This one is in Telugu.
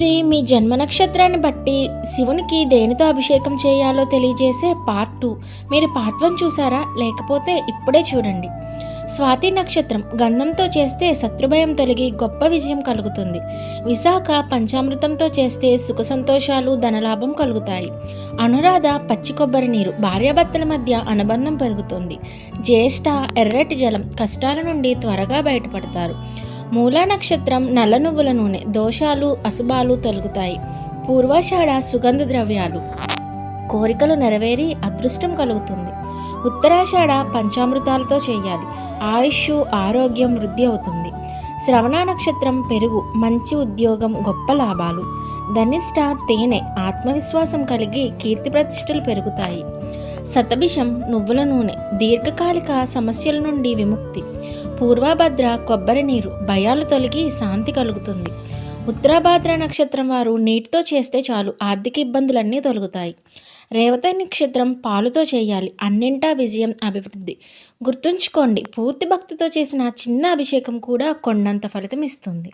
ఇది మీ జన్మ నక్షత్రాన్ని బట్టి శివునికి దేనితో అభిషేకం చేయాలో తెలియజేసే పార్ట్ 2. మీరు పార్ట్ 1 చూసారా? లేకపోతే ఇప్పుడే చూడండి. స్వాతి నక్షత్రం గంధంతో చేస్తే శత్రుభయం తొలగి గొప్ప విజయం కలుగుతుంది. విశాఖ పంచామృతంతో చేస్తే సుఖ సంతోషాలు ధనలాభం కలుగుతాయి. అనురాధ పచ్చి కొబ్బరి నీరు భార్యాభర్తల మధ్య అనుబంధం పెరుగుతుంది. జ్యేష్ఠ ఎర్రటి జలం కష్టాల నుండి త్వరగా బయటపడతారు. మూలా నక్షత్రం నల్ల నువ్వుల నూనె దోషాలు అశుభాలు తొలగుతాయి. పూర్వాషాఢ సుగంధ ద్రవ్యాలు కోరికలు నెరవేరి అదృష్టం కలుగుతుంది. ఉత్తరాషాఢ పంచామృతాలతో చేయాలి. ఆయుష్ ఆరోగ్యం వృద్ధి అవుతుంది. శ్రవణ నక్షత్రం పెరుగు మంచి ఉద్యోగం గొప్ప లాభాలు. ధనిష్ట తేనె ఆత్మవిశ్వాసం కలిగి కీర్తి ప్రతిష్టలు పెరుగుతాయి. శతభిషం నువ్వుల నూనె దీర్ఘకాలిక సమస్యల నుండి విముక్తి. పూర్వభద్ర కొబ్బరి నీరు భయాలు తొలగి శాంతి కలుగుతుంది. ఉత్తరాభాద్ర నక్షత్రం వారు నీటితో చేస్తే చాలు ఆర్థిక ఇబ్బందులన్నీ తొలగుతాయి. రేవతి నక్షత్రం పాలుతో చేయాలి. అన్నింటా విజయం అభివృద్ధి. గుర్తుంచుకోండి, పూర్తి భక్తితో చేసిన చిన్న అభిషేకం కూడా కొండంత ఫలితం ఇస్తుంది.